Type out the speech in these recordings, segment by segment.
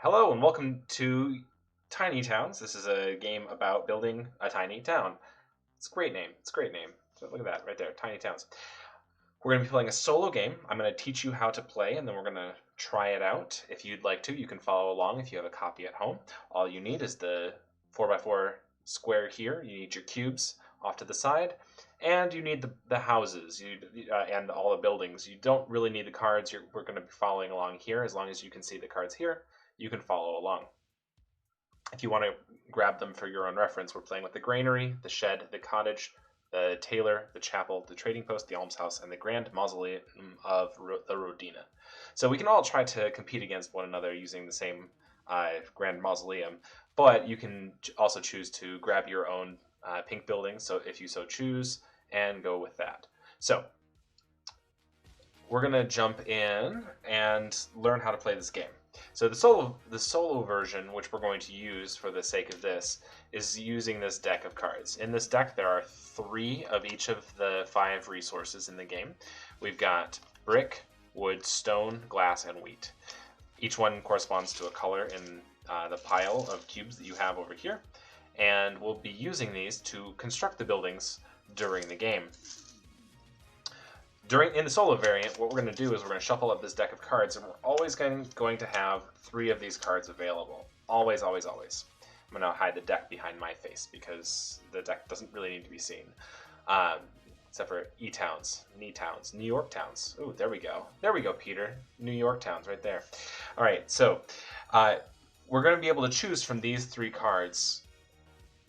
Hello and welcome to Tiny Towns. This is a game about building a tiny town. It's a great name. It's a great name. So look at that right there, Tiny Towns. We're going to be playing a solo game. I'm going to teach you how to play and then we're going to try it out. If you'd like to, you can follow along if you have a copy at home. All you need is the 4x4 square here. You need your cubes off to the side. And you need the houses and all the buildings. You don't really need the cards. We're going to be following along here. As long as you can see the cards here, you can follow along. If you want to grab them for your own reference, we're playing with the granary, the shed, the cottage, the tailor, the chapel, the trading post, the almshouse, and the grand mausoleum of the Rodina. So we can all try to compete against one another using the same grand mausoleum, but you can also choose to grab your own pink building, so if you so choose, and go with that. So we're going to jump in and learn how to play this game. So the solo version, which we're going to use for the sake of this, is using this deck of cards. In this deck, there are 3 of each of the 5 resources in the game. We've got brick, wood, stone, glass, and wheat. Each one corresponds to a color in the pile of cubes that you have over here, and we'll be using these to construct the buildings during the game. In the solo variant, what we're going to do is we're going to shuffle up this deck of cards, and we're always going to have 3 of these cards available. Always, always, always. I'm going to hide the deck behind my face because the deck doesn't really need to be seen. Except for E-Towns, Knee-Towns, New York Towns. Ooh, there we go. There we go, Peter. New York Towns right there. All right, so we're going to be able to choose from these 3 cards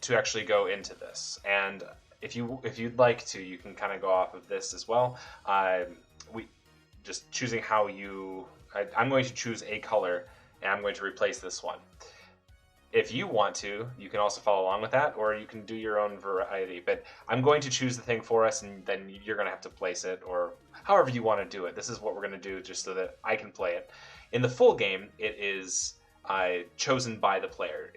to actually go into this. And if you'd like to, you can kind of go off of this as well. We just choosing how I'm going to choose a color, and I'm going to replace this one. If you want to, you can also follow along with that, or you can do your own variety. But I'm going to choose the thing for us, and then you're going to have to place it, or however you want to do it. This is what we're going to do just so that I can play it. In the full game, it is chosen by the player.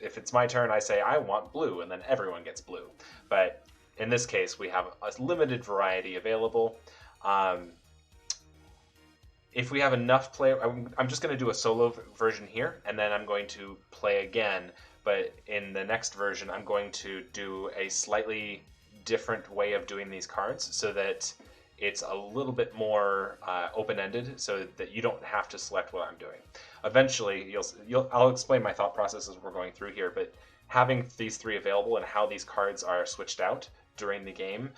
If it's my turn, I say, I want blue, and then everyone gets blue. But in this case, we have a limited variety available. If we have enough player, I'm just going to do a solo version here, and then I'm going to play again. But in the next version, I'm going to do a slightly different way of doing these cards so that it's a little bit more open-ended, so that you don't have to select what I'm doing. Eventually, I'll explain my thought process as we're going through here, but having these 3 available and how these cards are switched out during the game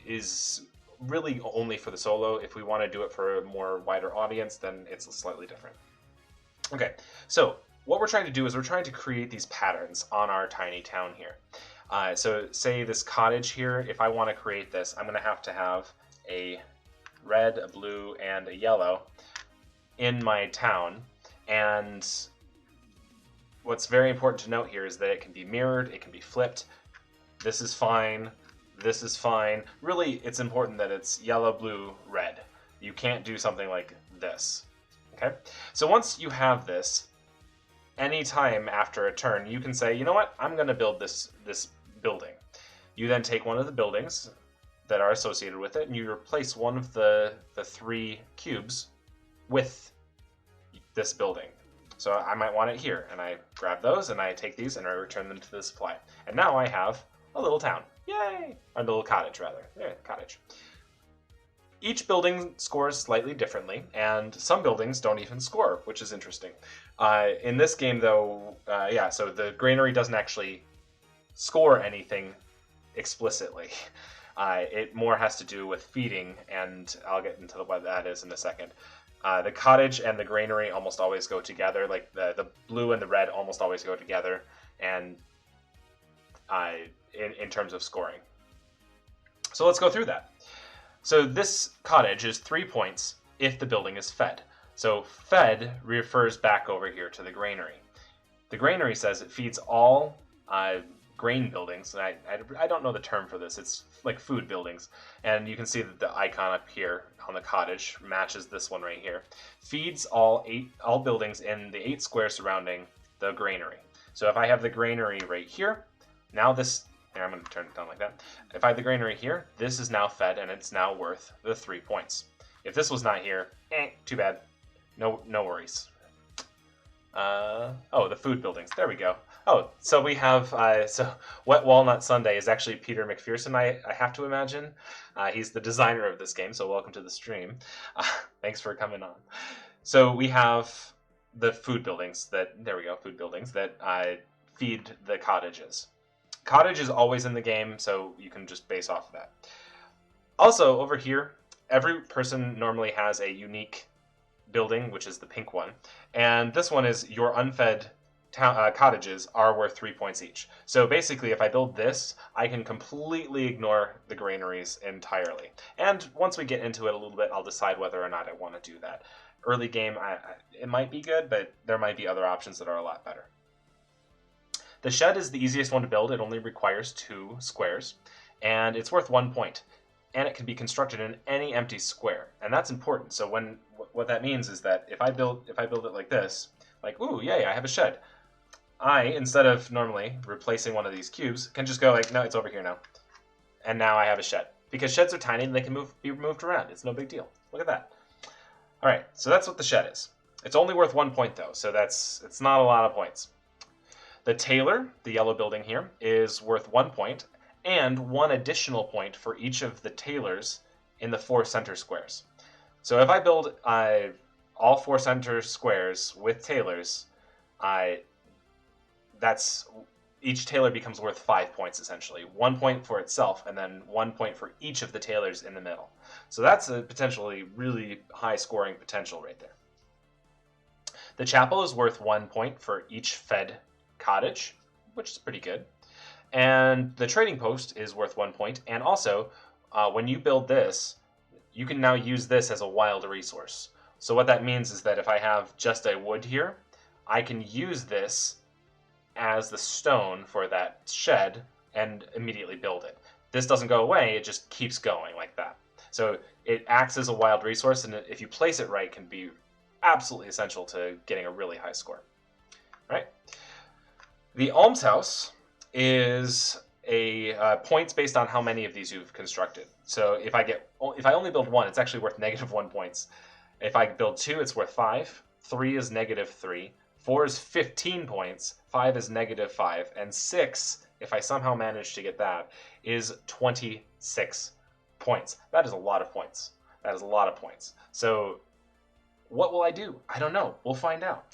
is really only for the solo. If we want to do it for a more wider audience, then it's slightly different. Okay, so what we're trying to do is we're trying to create these patterns on our tiny town here. So say this cottage here, if I want to create this, I'm going to have a red, a blue, and a yellow in my town. And what's very important to note here is that it can be mirrored, it can be flipped. This is fine. This is fine. Really, it's important that it's yellow, blue, red. You can't do something like this. Okay? So once you have this, anytime after a turn, you can say, you know what? I'm going to build this building. You then take one of the buildings that are associated with it, and you replace one of the 3 cubes with this building. So I might want it here, and I grab those, and I take these, and I return them to the supply. And now I have a little town. Yay! Or a little cottage, rather. Yeah, cottage. Each building scores slightly differently, and some buildings don't even score, which is interesting. In this game, though, so the granary doesn't actually score anything explicitly. It more has to do with feeding, and I'll get into what that is in a second. The cottage and the granary almost always go together, like the blue and the red almost always go together, and in terms of scoring. So let's go through that. So this cottage is 3 points if the building is fed. So fed refers back over here to the granary. The granary says it feeds all grain buildings, and I don't know the term for this. It's like food buildings, and you can see that the icon up here on the cottage matches this one right here. Feeds all buildings in the 8 squares surrounding the granary. So if I have the granary right here, now this, here, I'm going to turn it down like that. If I have the granary here, this is now fed, and it's now worth the 3 points. If this was not here, too bad. No worries. Oh, the food buildings. There we go. Oh, so we have so Wet Walnut Sundae is actually Peter McPherson. I have to imagine. He's the designer of this game. So welcome to the stream. Thanks for coming on. So we have the food buildings that there we go. Food buildings that feed the cottages. Cottage is always in the game, so you can just base off of that. Also, over here, every person normally has a unique building, which is the pink one. And this one is your unfed cottages are worth 3 points each. So basically, if I build this, I can completely ignore the granaries entirely. And once we get into it a little bit, I'll decide whether or not I want to do that. Early game, it might be good, but there might be other options that are a lot better. The shed is the easiest one to build. It only requires 2 squares, and it's worth 1 point. And it can be constructed in any empty square, and that's important. So what that means is that if I build it like this, like ooh yay, I have a shed. Instead of normally replacing one of these cubes, can just go like no, it's over here now, and now I have a shed because sheds are tiny and they can be moved around. It's no big deal. Look at that. All right, so that's what the shed is. It's only worth 1 point though, so it's not a lot of points. The tailor, the yellow building here, is worth 1 point, and 1 additional point for each of the tailors in the 4 center squares. So if I build all 4 center squares with tailors, each tailor becomes worth 5 points essentially. 1 point for itself, and then 1 point for each of the tailors in the middle. So that's a potentially really high scoring potential right there. The chapel is worth 1 point for each fed cottage, which is pretty good. And the trading post is worth 1 point. And also, when you build this, you can now use this as a wild resource. So what that means is that if I have just a wood here, I can use this as the stone for that shed and immediately build it. This doesn't go away, it just keeps going like that. So it acts as a wild resource, and if you place it right, can be absolutely essential to getting a really high score. All right? The almshouse is a points based on how many of these you've constructed. So if I only build 1, it's actually worth -1 points. If I build 2, it's worth 5. 3 is -3. 4 is 15 points. 5 is -5, and 6, if I somehow manage to get that, is 26 points. That is a lot of points. That is a lot of points. So what will I do? I don't know. We'll find out.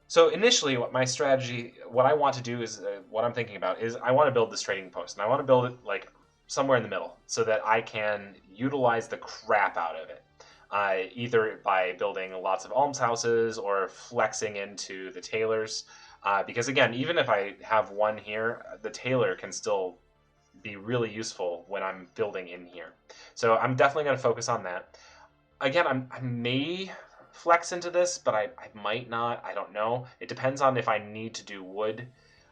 So initially, what I want to do is, what I'm thinking about is I want to build this trading post, and I want to build it like somewhere in the middle so that I can utilize the crap out of it. Either by building lots of almshouses or flexing into the tailors. Because again, even if I have 1 here, the tailor can still be really useful when I'm building in here. So I'm definitely going to focus on that. Again, I may flex into this, but I might not. I don't know. It depends on if I need to do wood.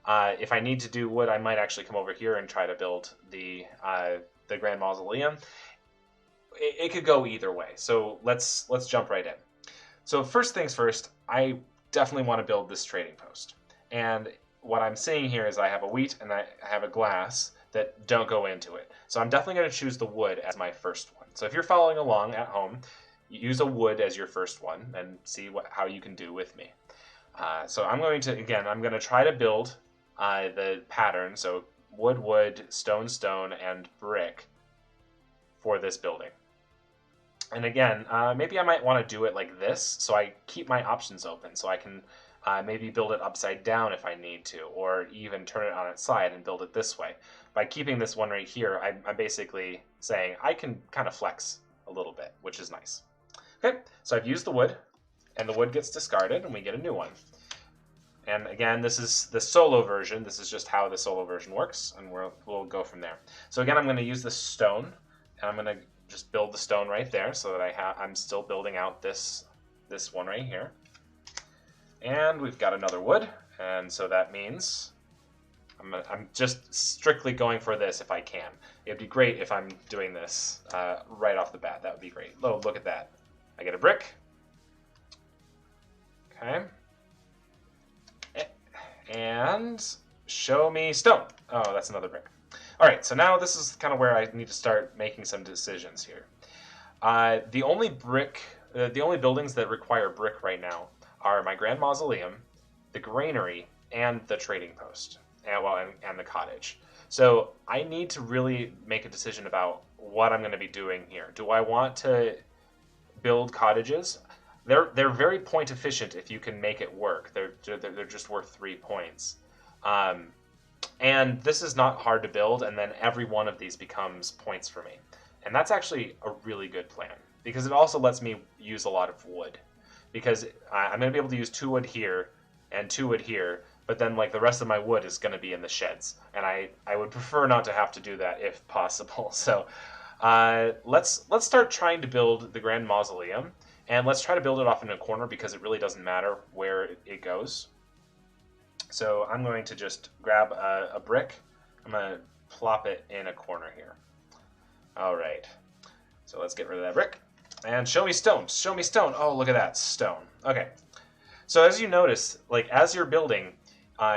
If I need to do wood, I might actually come over here and try to build the Grand Mausoleum. It could go either way. So let's jump right in. So first things first, I definitely want to build this trading post. And what I'm seeing here is I have a wheat and I have a glass that don't go into it. So I'm definitely going to choose the wood as my first one. So if you're following along at home, use a wood as your first one and see how you can do with me. So I'm going to try to build the pattern. So wood, stone, and brick for this building. And again, maybe I might want to do it like this, so I keep my options open, so I can maybe build it upside down if I need to, or even turn it on its side and build it this way. By keeping this one right here, I'm basically saying I can kind of flex a little bit, which is nice. Okay, so I've used the wood, and the wood gets discarded, and we get a new one. And again, this is the solo version. This is just how the solo version works, and we'll go from there. So again, I'm going to use the stone, and I'm going to just build the stone right there so that I'm still building out this one right here. And we've got another wood, and so that means I'm just strictly going for this if I can. It'd be great if I'm doing this right off the bat. That would be great. Oh, look at that. I get a brick. Okay. And show me stone. Oh, that's another brick. All right, so now this is kind of where I need to start making some decisions here. The only buildings that require brick right now are my Grand Mausoleum, the Granary, and the Trading Post, and the Cottage. So I need to really make a decision about what I'm going to be doing here. Do I want to build cottages? They're very point efficient if you can make it work. They're just worth 3 points. And this is not hard to build, and then every one of these becomes points for me. And that's actually a really good plan, because it also lets me use a lot of wood. Because I'm going to be able to use 2 wood here and 2 wood here, but then like the rest of my wood is going to be in the sheds. And I would prefer not to have to do that if possible. So let's start trying to build the Grand Mausoleum. And let's try to build it off in a corner, because it really doesn't matter where it goes. So I'm going to just grab a brick. I'm going to plop it in a corner here. All right. So let's get rid of that brick. And show me stone. Show me stone. Oh, look at that. Stone. Okay. So as you notice, like as you're building,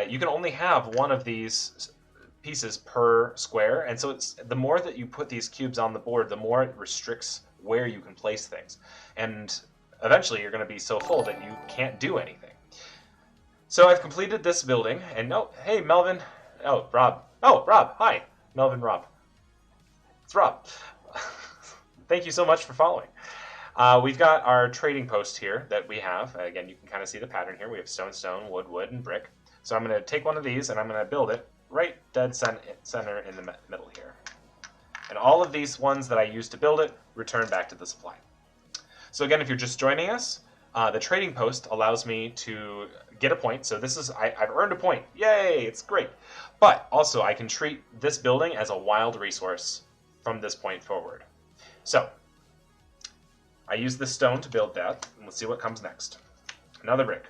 you can only have one of these pieces per square. And so it's the more that you put these cubes on the board, the more it restricts where you can place things. And eventually you're going to be so full that you can't do anything. So I've completed this building, and oh, hey, Melvin. Oh, Rob. Oh, Rob. Hi. Melvin, Rob. It's Rob. Thank you so much for following. We've got our trading post here that we have. Again, you can kind of see the pattern here. We have stone, stone, wood, wood, and brick. So I'm going to take one of these, and I'm going to build it right dead center in the middle here. And all of these ones that I used to build it return back to the supply. So again, if you're just joining us, the trading post allows me to get a point. So this is, I've earned a point. Yay, it's great. But also I can treat this building as a wild resource from this point forward. So I use this stone to build that, and let's see what comes next. Another brick.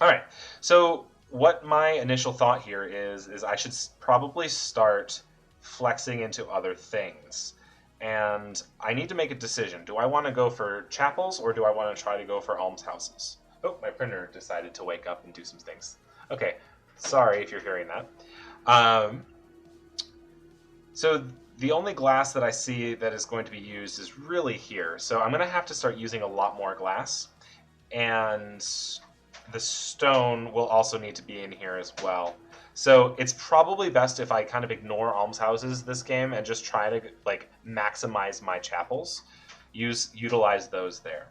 All right, so what my initial thought here is I should probably start flexing into other things. And I need to make a decision. Do I want to go for chapels, or do I want to try to go for almshouses? Oh, my printer decided to wake up and do some things. Okay, sorry if you're hearing that. So the only glass that I see that is going to be used is really here. So I'm going to have to start using a lot more glass. And the stone will also need to be in here as well. So it's probably best if I kind of ignore almshouses this game and just try to like maximize my chapels, utilize those there.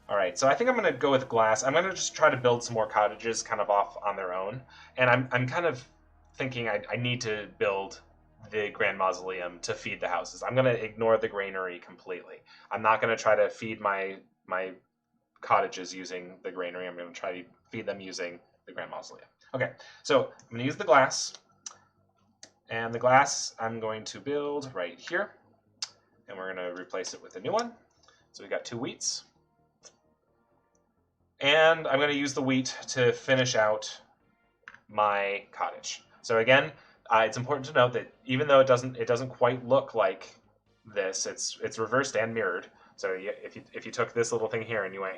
All right, so I think I'm going to go with glass. I'm going to just try to build some more cottages kind of off on their own. And I'm kind of thinking I need to build the Grand Mausoleum to feed the houses. I'm going to ignore the granary completely. I'm not going to try to feed my cottages using the granary. I'm going to try to feed them using the Grand Mausoleum. Okay, so I'm going to use the glass, and the glass I'm going to build right here, and we're going to replace it with a new one. So we've got 2 wheats, and I'm going to use the wheat to finish out my cottage. So again, it's important to note that even though it doesn't quite look like this, it's reversed and mirrored. So if you took this little thing here and you went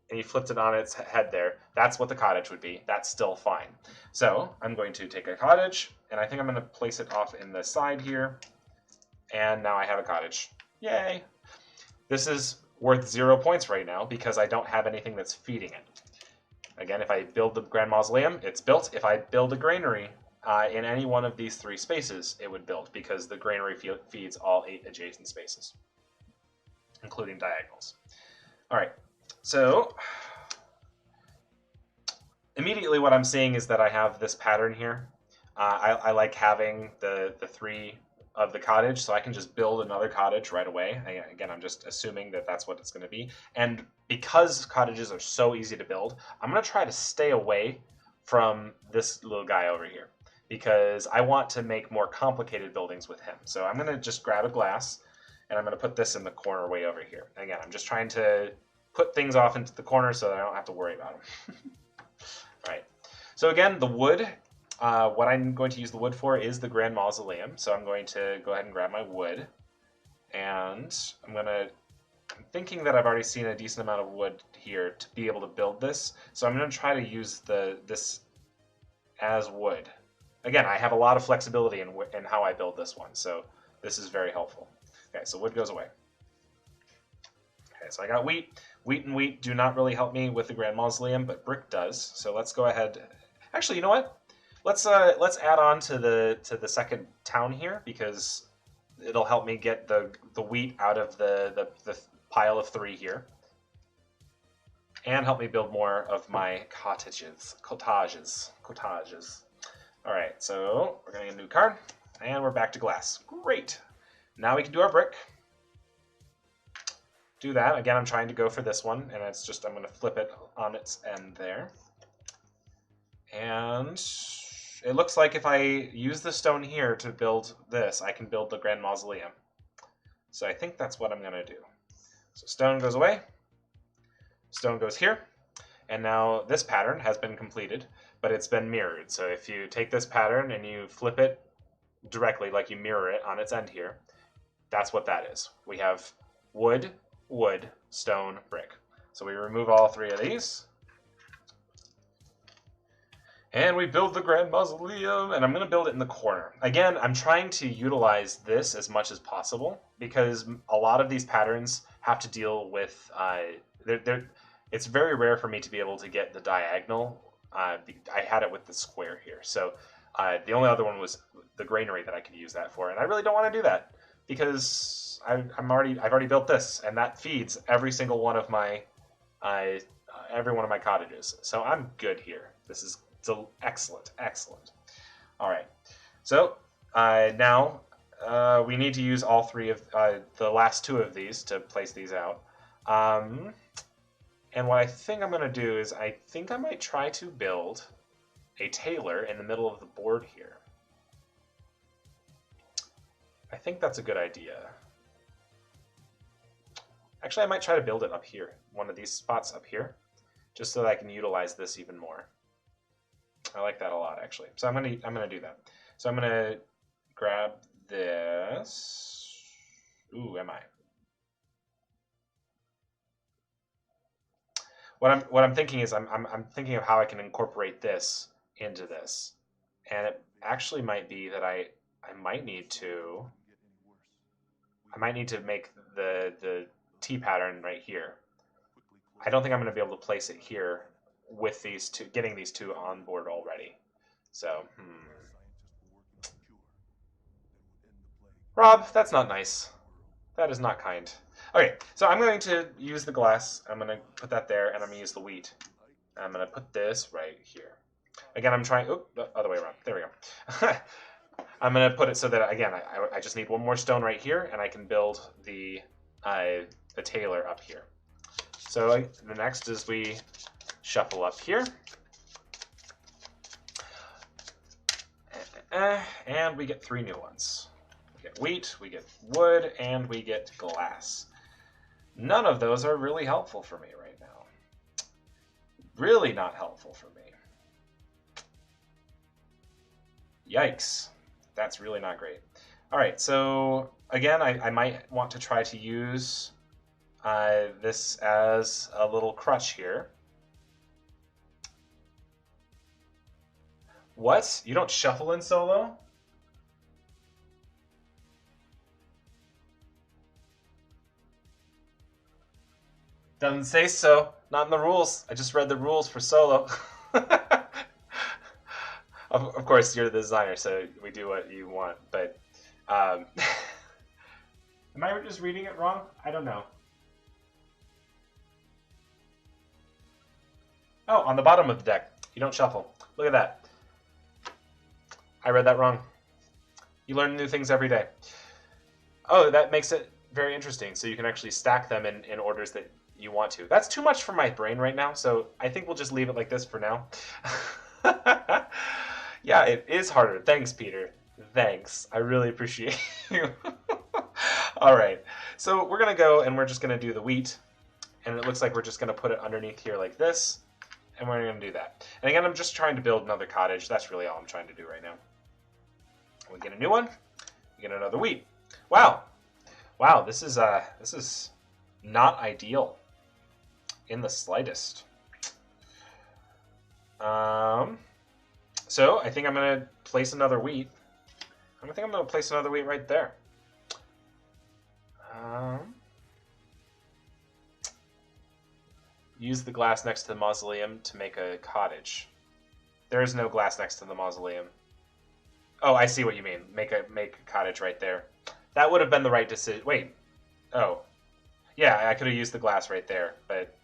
and you flipped it on its head there, that's what the cottage would be. That's still fine. So I'm going to take a cottage, and I think I'm going to place it off in the side here. And now I have a cottage. Yay! This is worth 0 points right now because I don't have anything that's feeding it. Again, if I build the Grand Mausoleum, it's built. If I build a granary in any one of these 3 spaces, it would build because the granary feeds all 8 adjacent spaces, including diagonals. All right. So immediately what I'm seeing is that I have this pattern here. I like having the 3 of the cottage, so I can just build another cottage right away. Again, I'm just assuming that that's what it's going to be. And because cottages are so easy to build, I'm going to try to stay away from this little guy over here because I want to make more complicated buildings with him. So I'm going to just grab a glass, and I'm going to put this in the corner way over here. Again, I'm just trying to put things off into the corner so that I don't have to worry about them. All right. So again, the wood, what I'm going to use the wood for is the Grand Mausoleum. So I'm going to go ahead and grab my wood. And I'm thinking that I've already seen a decent amount of wood here to be able to build this. So I'm going to try to use this as wood. Again, I have a lot of flexibility in how I build this one. So this is very helpful. Okay, so wood goes away. Okay, so I got wheat. Wheat and wheat do not really help me with the Grand Mausoleum, but brick does. So let's go ahead. Actually, you know what? Let's add on to the second town here, because it'll help me get the wheat out of the pile of 3 here, and help me build more of my cottages. All right, so we're gonna get a new card, and we're back to glass. Great. Now we can do our brick. Do that. Again, I'm trying to go for this one, and it's just, I'm going to flip it on its end there. And it looks like if I use the stone here to build this, I can build the Grand Mausoleum. So I think that's what I'm going to do. So stone goes away, stone goes here, and now this pattern has been completed, but it's been mirrored. So if you take this pattern and you flip it directly, like you mirror it on its end here, that's what that is. We have wood, wood, stone, brick. So we remove all 3 of these. And we build the Grand Mausoleum, and I'm going to build it in the corner. Again, I'm trying to utilize this as much as possible, because a lot of these patterns have to deal with... it's very rare for me to be able to get the diagonal. I had it with the square here. So the only other one was the granary that I could use that for, and I really don't want to do that, because I've already built this, and that feeds every single one of my cottages. So I'm good here. This is excellent. All right. So now we need to use all 3 of the last 2 of these to place these out. And what I think I'm going to do is I think I might try to build a tailor in the middle of the board here. I think that's a good idea. Actually, I might try to build it up here, one of these spots up here, just so that I can utilize this even more. I like that a lot, actually. So I'm gonna do that. So I'm gonna grab this. Ooh, am I? What I'm thinking is I'm thinking of how I can incorporate this into this, and it actually might be that I might need to make the T pattern right here. I don't think I'm going to be able to place it here with these 2, getting these 2 on board already. So, Rob, that's not nice. That is not kind. Okay, so I'm going to use the glass. I'm going to put that there, and I'm going to use the wheat. I'm going to put this right here. Again, I'm trying... Oh, the other way around. There we go. I'm going to put it so that, again, I just need one more stone right here, and I can build the tailor up here. So the next is we shuffle up here. And we get 3 new ones. We get wheat, we get wood, and we get glass. None of those are really helpful for me right now. Really not helpful for me. Yikes. That's really not great. All right, so again, I might want to try to use this as a little crutch here. What? You don't shuffle in solo? Doesn't say so. Not in the rules. I just read the rules for solo. Of course, you're the designer, so we do what you want. But am I just reading it wrong? I don't know. Oh, on the bottom of the deck, you don't shuffle. Look at that. I read that wrong. You learn new things every day. Oh, that makes it very interesting. So you can actually stack them in orders that you want to. That's too much for my brain right now, so I think we'll just leave it like this for now. Yeah, it is harder. Thanks, Peter. Thanks. I really appreciate you. All right. So we're going to go and we're just going to do the wheat. And it looks like we're just going to put it underneath here like this. And we're going to do that. And again, I'm just trying to build another cottage. That's really all I'm trying to do right now. We get a new one. We get another wheat. Wow. Wow, this is not ideal in the slightest. So I think I'm going to place another wheat. I think I'm going to place another wheat right there. use the glass next to the mausoleum to make a cottage. There is no glass next to the mausoleum. Oh, I see what you mean. Make a cottage right there. That would have been the right decision. Wait. Oh. Yeah, I could have used the glass right there, but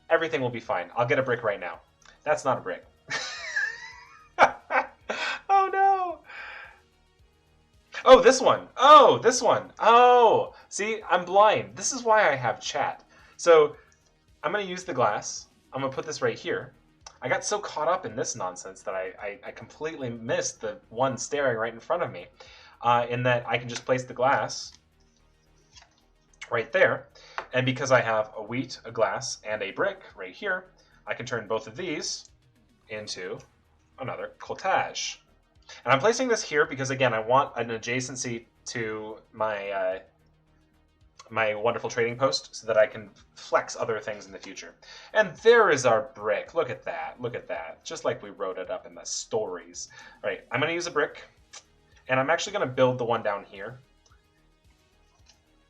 everything will be fine. I'll get a brick right now. That's not a brick. Oh, no. Oh, this one. Oh, this one. Oh, see, I'm blind. This is why I have chat. So I'm going to use the glass. I'm going to put this right here. I got so caught up in this nonsense that I completely missed the one staring right in front of me. In that I can just place the glass right there. And because I have a wheat, a glass, and a brick right here, I can turn both of these into another cottage. And I'm placing this here because, again, I want an adjacency to my my wonderful trading post so that I can flex other things in the future. And there is our brick. Look at that. Look at that. Just like we wrote it up in the stories. All right, I'm going to use a brick. And I'm actually going to build the one down here.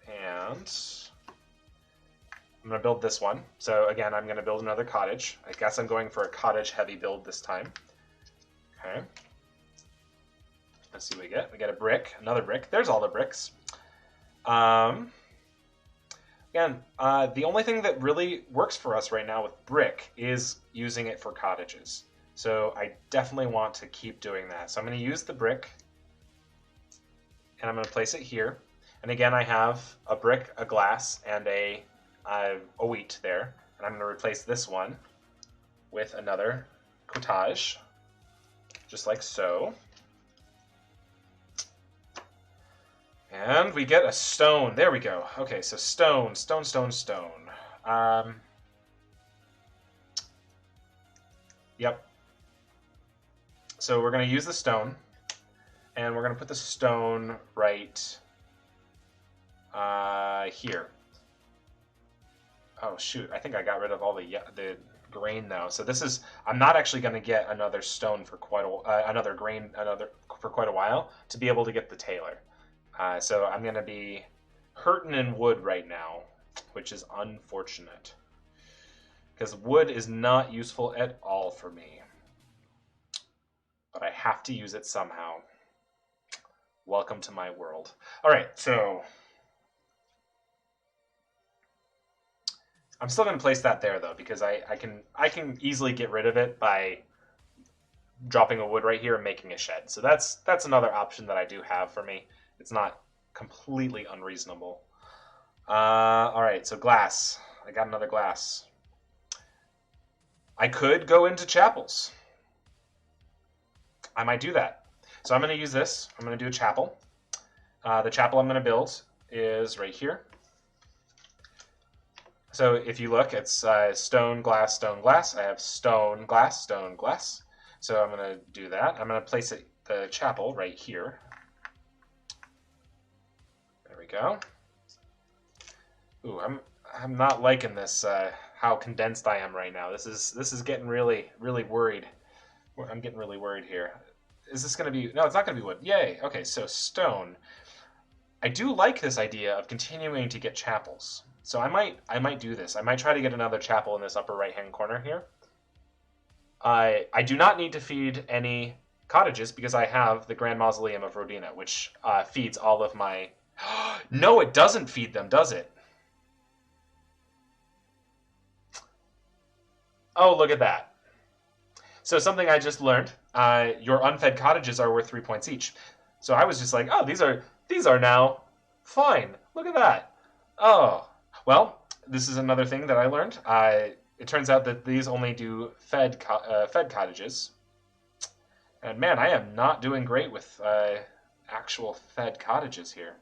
And I'm going to build this one. So again, I'm going to build another cottage. I guess I'm going for a cottage-heavy build this time. Okay. Let's see what we get. We get a brick, another brick. There's all the bricks. Again, the only thing that really works for us right now with brick is using it for cottages. So I definitely want to keep doing that. So I'm going to use the brick, and I'm going to place it here. And again, I have a brick, a glass, and a wheat there. And I'm going to replace this one with another cottage, just like so. And we get a stone. There we go. Okay, so stone, stone, stone, stone. Yep. So we're going to use the stone, and we're going to put the stone right here. Oh shoot! I think I got rid of all the grain now. So this is. I'm not actually going to get another stone for quite a for quite a while to be able to get the tailor. So I'm going to be hurting in wood right now, which is unfortunate. Because wood is not useful at all for me. But I have to use it somehow. Welcome to my world. Alright, so I'm still going to place that there, though, because I can easily get rid of it by dropping a wood right here and making a shed. So that's another option that I do have for me. It's not completely unreasonable. All right, so glass. I got another glass. I could go into chapels. I might do that. So I'm going to use this. I'm going to do a chapel. The chapel I'm going to build is right here. So if you look, it's stone, glass, stone, glass. I have stone, glass, stone, glass. So I'm going to do that. I'm going to place the chapel right here. Go. Ooh, I'm not liking this. How condensed I am right now. This is getting really worried. I'm getting really worried here. Is this going to be? No, it's not going to be wood. Yay. Okay, so stone. I do like this idea of continuing to get chapels. So I might do this. I might try to get another chapel in this upper right hand corner here. I do not need to feed any cottages because I have the Grand Mausoleum of Rodina, which feeds all of my. No, it doesn't feed them, does it? Oh, look at that. So something I just learned, your unfed cottages are worth 3 points each. So I was just like, oh, these are now fine. Look at that. Oh, well, this is another thing that I learned. It turns out that these only do fed cottages. And man, I am not doing great with actual fed cottages here.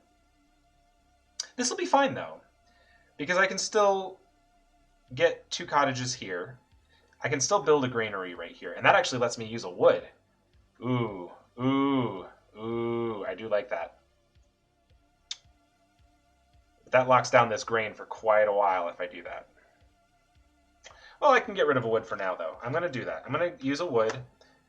This will be fine, though, because I can still get 2 cottages here. I can still build a granary right here, and that actually lets me use a wood. Ooh, ooh, ooh, I do like that. But that locks down this grain for quite a while if I do that. Well, I can get rid of a wood for now, though. I'm going to do that. I'm going to use a wood,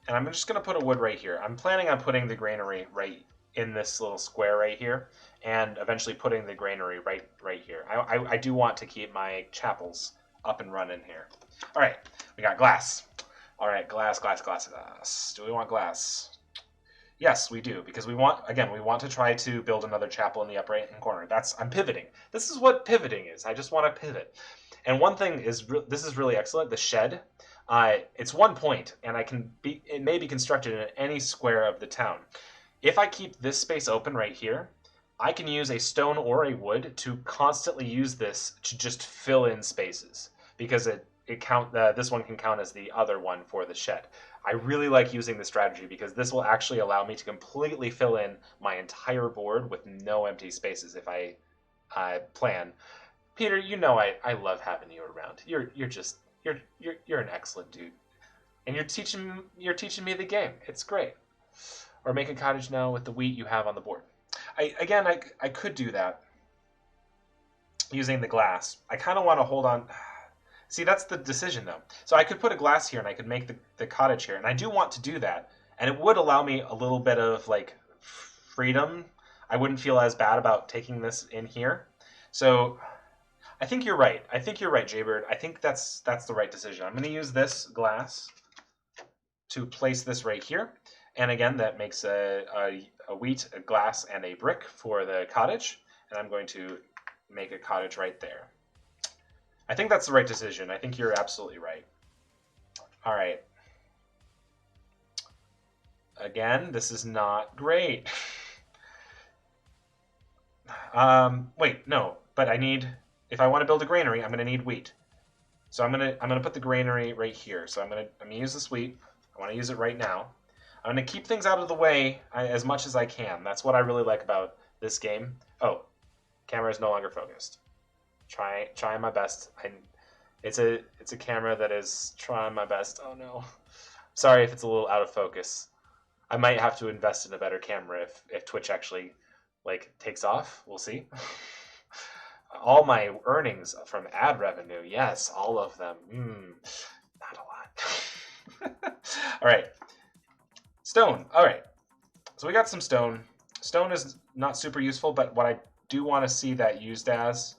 and I'm just going to put a wood right here. I'm planning on putting the granary right in this little square right here, and eventually putting the granary right here. I do want to keep my chapels up and running here. All right, we got glass. All right, glass, glass, glass, glass. Do we want glass? Yes, we do, because we want to try to build another chapel in the upper right-hand corner. I'm pivoting. This is what pivoting is. I just want to pivot. And one thing is, this is really excellent, the shed. It's 1 point, and it may be constructed in any square of the town. If I keep this space open right here, I can use a stone or a wood to constantly use this to just fill in spaces, because this one can count as the other one for the shed. I really like using this strategy because this will actually allow me to completely fill in my entire board with no empty spaces if I plan. Peter, you know I love having you around. You're an excellent dude, and you're teaching me the game. It's great. Or make a cottage now with the wheat you have on the board. I could do that using the glass. I kind of want to hold on. See, that's the decision, though. So I could put a glass here, and I could make the cottage here, and I do want to do that, and it would allow me a little bit of, like, freedom. I wouldn't feel as bad about taking this in here. So I think you're right. I think you're right, Jaybird. I think that's the right decision. I'm going to use this glass to place this right here, and again, that makes a wheat, a glass, and a brick for the cottage, and I'm going to make a cottage right there. I think that's the right decision. I think you're absolutely right. All right. Again, this is not great. Wait, no. But if I want to build a granary, I'm going to need wheat. So I'm going to put the granary right here. So I'm going to use this wheat. I want to use it right now. I'm going to keep things out of the way as much as I can. That's what I really like about this game. Oh, camera is no longer focused. Trying my best. It's a camera that is trying my best. Oh no. Sorry if it's a little out of focus. I might have to invest in a better camera if Twitch actually takes off. We'll see. All my earnings from ad revenue, yes, all of them. Not a lot. All right. Stone. All right. So we got some stone. Stone is not super useful, but what I do want to see that used as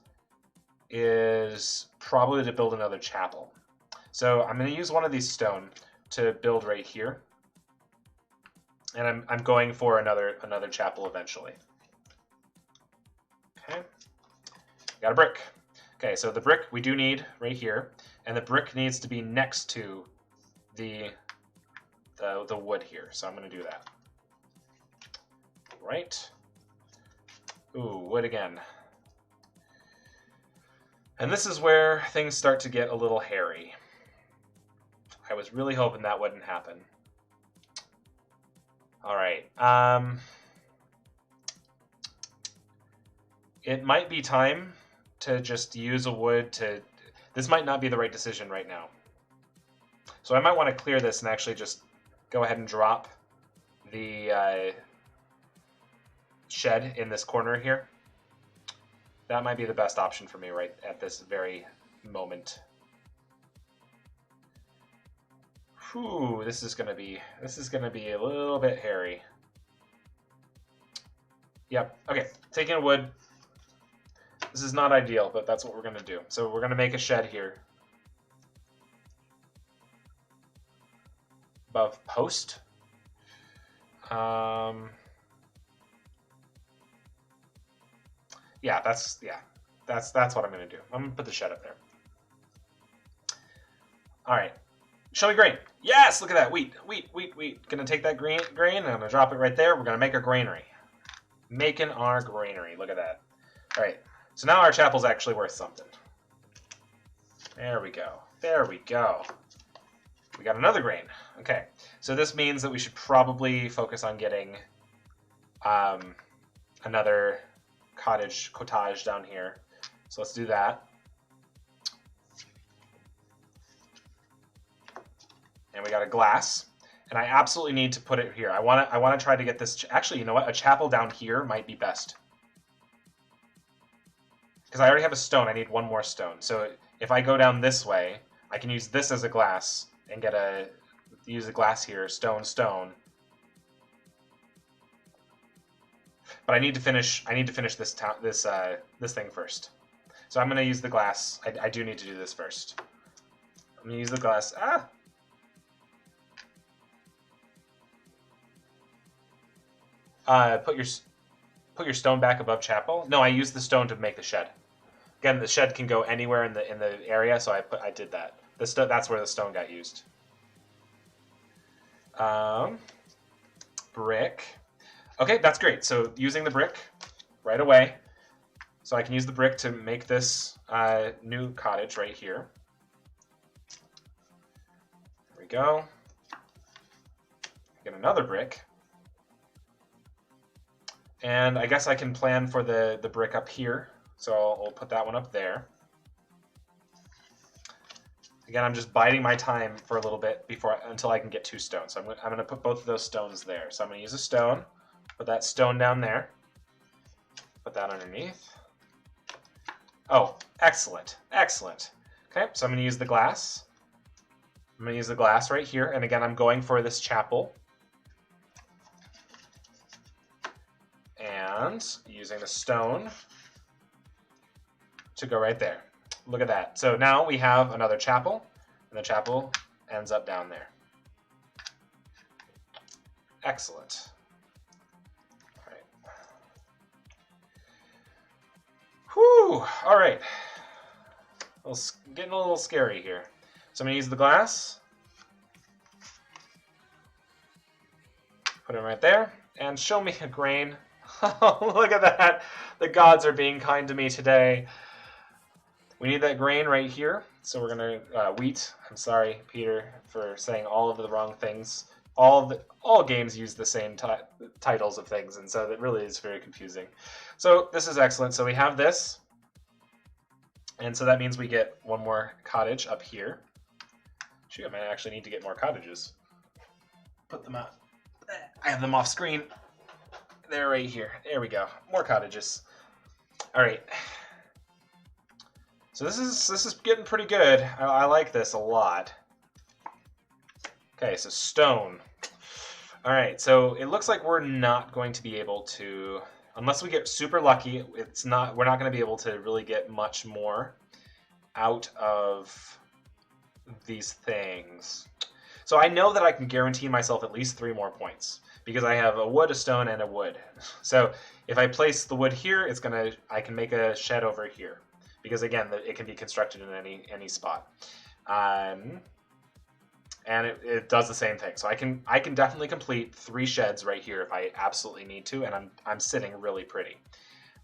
is probably to build another chapel. So I'm going to use one of these stone to build right here, and I'm going for another chapel eventually. Okay, got a brick. Okay, so the brick we do need right here, and the brick needs to be next to the wood here. So I'm going to do that. Right. Ooh, wood again. And this is where things start to get a little hairy. I was really hoping that wouldn't happen. All right. It might be time to just use a wood to... This might not be the right decision right now. So I might want to clear this and actually just go ahead and drop the shed in this corner here. That might be the best option for me right at this very moment. Whew, this is gonna be a little bit hairy. Yep. Okay, taking a wood. This is not ideal, but that's what we're gonna do. So we're gonna make a shed here. Above post. Yeah, that's what I'm gonna do. I'm gonna put the shed up there. All right, show me grain. Yes, look at that wheat. Gonna take that grain and I'm gonna drop it right there. We're gonna make a granary. Making our granary. Look at that. All right, so now our chapel's actually worth something. There we go. There we go. We got another grain. Okay, so this means that we should probably focus on getting another cottage down here. So let's do that. And we got a glass, and I absolutely need to put it here. I want to try to get this. Actually, you know what? A chapel down here might be best, because I already have a stone. I need one more stone. So if I go down this way, I can use this as a glass and use a glass here. Stone. But I need to finish this thing first. So I'm going to use the glass. I do need to do this first. I'm going to use the glass. Put your stone back above chapel. No, I used the stone to make the shed. Again, the shed can go anywhere in the area, so I did that. That's where the stone got used. Brick. Okay, that's great. So using the brick right away. So I can use the brick to make this new cottage right here. There we go. Get another brick. And I guess I can plan for the brick up here. So I'll put that one up there. Again, I'm just biding my time for a little bit until I can get 2 stones. So I'm going to put both of those stones there. So I'm going to use a stone, put that stone down there, put that underneath. Oh, excellent, excellent. Okay, so I'm going to use the glass. I'm going to use the glass right here, and again, I'm going for this chapel. And using the stone to go right there. Look at that. So now we have another chapel, and the chapel ends up down there. Excellent. All right. Whew. All right. Getting a little scary here. So I'm going to use the glass. Put it right there. And show me a grain. Oh, look at that. The gods are being kind to me today. We need that grain right here. So we're going to, wheat. I'm sorry, Peter, for saying all of the wrong things. All games use the same titles of things, and so that really is very confusing. So this is excellent. So we have this. And so that means we get one more cottage up here. Shoot, I might actually need to get more cottages. Put them out. I have them off screen. They're right here. There we go. More cottages. All right. So this is getting pretty good. I like this a lot. Okay, so stone. All right, so it looks like we're not going to be able to, unless we get super lucky, we're not going to be able to really get much more out of these things. So I know that I can guarantee myself at least 3 more points because I have a wood, a stone, and a wood. So if I place the wood here, I can make a shed over here because again, it can be constructed in any spot. And it does the same thing. So I can definitely complete 3 sheds right here if I absolutely need to, and I'm sitting really pretty.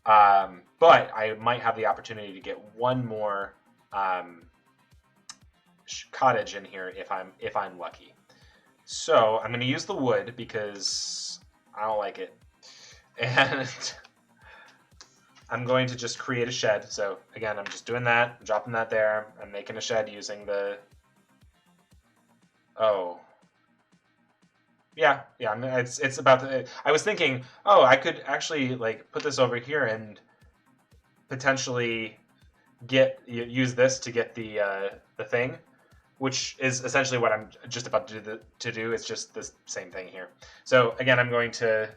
But I might have the opportunity to get 1 more cottage in here if I'm lucky. So I'm going to use the wood because I don't like it, and I'm going to just create a shed. So again, I'm just doing that, dropping that there. I'm making a shed using the. Oh. Yeah. I mean, it's about the. I was thinking, oh, I could actually like put this over here and potentially use this to get the thing, which is essentially what I'm just about to do. It's just the same thing here. So again, I'm going to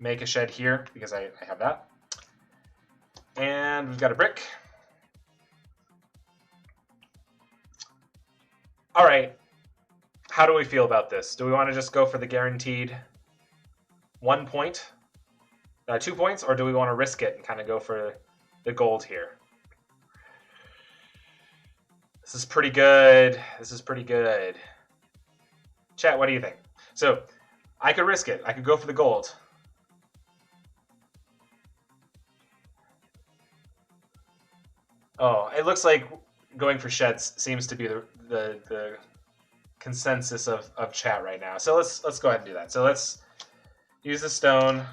make a shed here because I have that. And we've got a brick. All right. How do we feel about this? Do we want to just go for the guaranteed 1 point, 2 points, or do we want to risk it and kind of go for the gold here? This is pretty good. This is pretty good. Chat, what do you think? So I could risk it. I could go for the gold. Oh, it looks like going for sheds seems to be the consensus of chat right now. So let's go ahead and do that. So let's use the stone.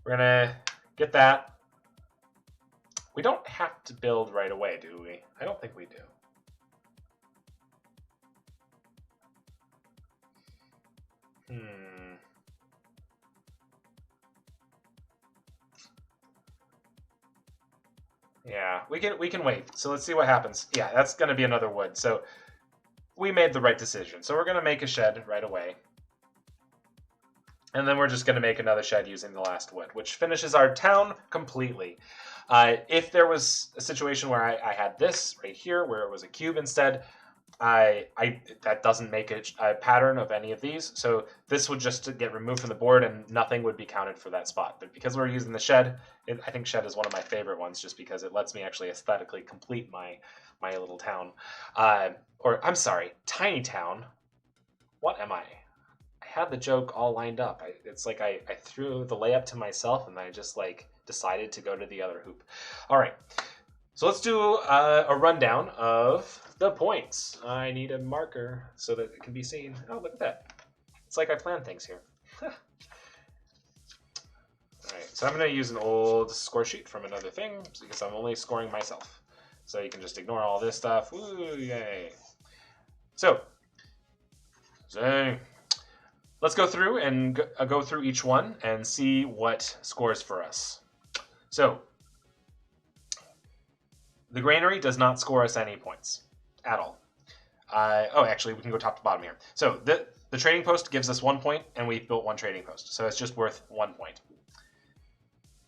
We're gonna get that. We don't have to build right away, do we? I don't think we do. Yeah, we can wait. So let's see what happens. Yeah, that's going to be another wood. So we made the right decision. So we're going to make a shed right away. And then we're just going to make another shed using the last wood, which finishes our town completely. If there was a situation where I had this right here, where it was a cube instead, that doesn't make a pattern of any of these, so this would just get removed from the board and nothing would be counted for that spot. But because we're using the shed, I think shed is one of my favorite ones just because it lets me actually aesthetically complete my little town. Or I'm sorry, tiny town. What am I? I had the joke all lined up. It's like I threw the layup to myself and I just like decided to go to the other hoop. All right. So let's do a rundown of the points. I need a marker so that it can be seen. Oh, look at that. It's like I planned things here. All right, so I'm going to use an old score sheet from another thing because I'm only scoring myself. So you can just ignore all this stuff. Woo, yay. So let's go through and go through each one and see what scores for us. So the granary does not score us any points at all. Oh, actually, we can go top to bottom here. So the trading post gives us 1 point, and we've built 1 trading post. So it's just worth 1 point.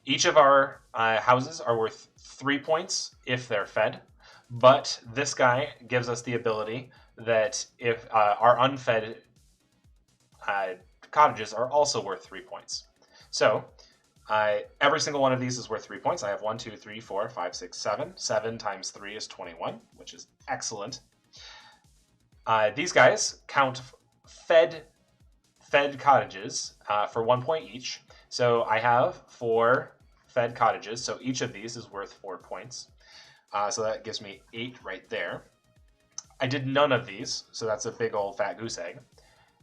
Each of our houses are worth 3 points if they're fed. But this guy gives us the ability that if our unfed cottages are also worth 3 points. So every single one of these is worth 3 points. I have 1, 2, 3, 4, 5, 6, 7. 7 times 3 is 21, which is excellent. These guys count fed cottages for 1 point each. So I have 4 fed cottages. So each of these is worth 4 points. So that gives me 8 right there. I did none of these, so that's a big old fat goose egg.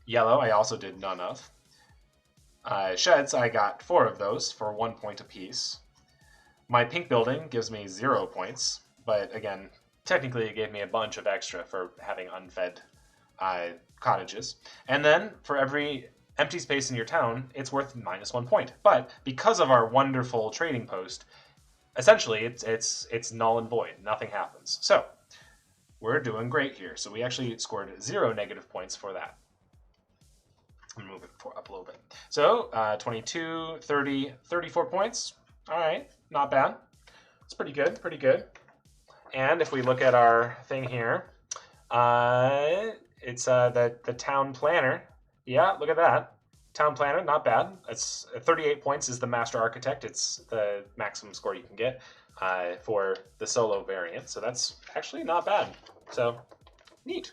Yellow, I also did none of. Sheds, I got 4 of those for 1 point apiece. My pink building gives me 0 points, but again, technically it gave me a bunch of extra for having unfed cottages. And then for every empty space in your town, it's worth -1 point. But because of our wonderful trading post, essentially it's null and void. Nothing happens. So we're doing great here. So we actually scored 0 negative points for that. I'm going to move it up a little bit. So 22, 30, 34 points. All right, not bad. It's pretty good, pretty good. And if we look at our thing here, it's the town planner. Yeah, look at that. Town planner, not bad. It's 38 points is the master architect. It's the maximum score you can get for the solo variant. So that's actually not bad. So neat.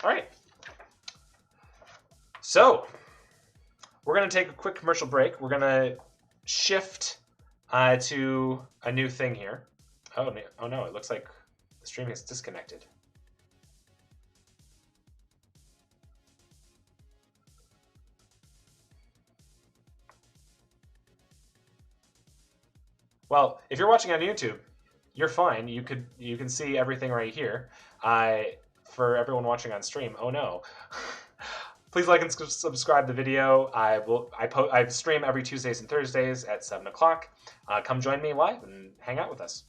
All right. So we're going to take a quick commercial break. We're going to shift to a new thing here. Oh no, it looks like the stream is disconnected. Well, if you're watching on YouTube, you're fine. You can see everything right here. For everyone watching on stream, oh no. Please like and subscribe the video. I stream every Tuesdays and Thursdays at 7 o'clock. Come join me live and hang out with us.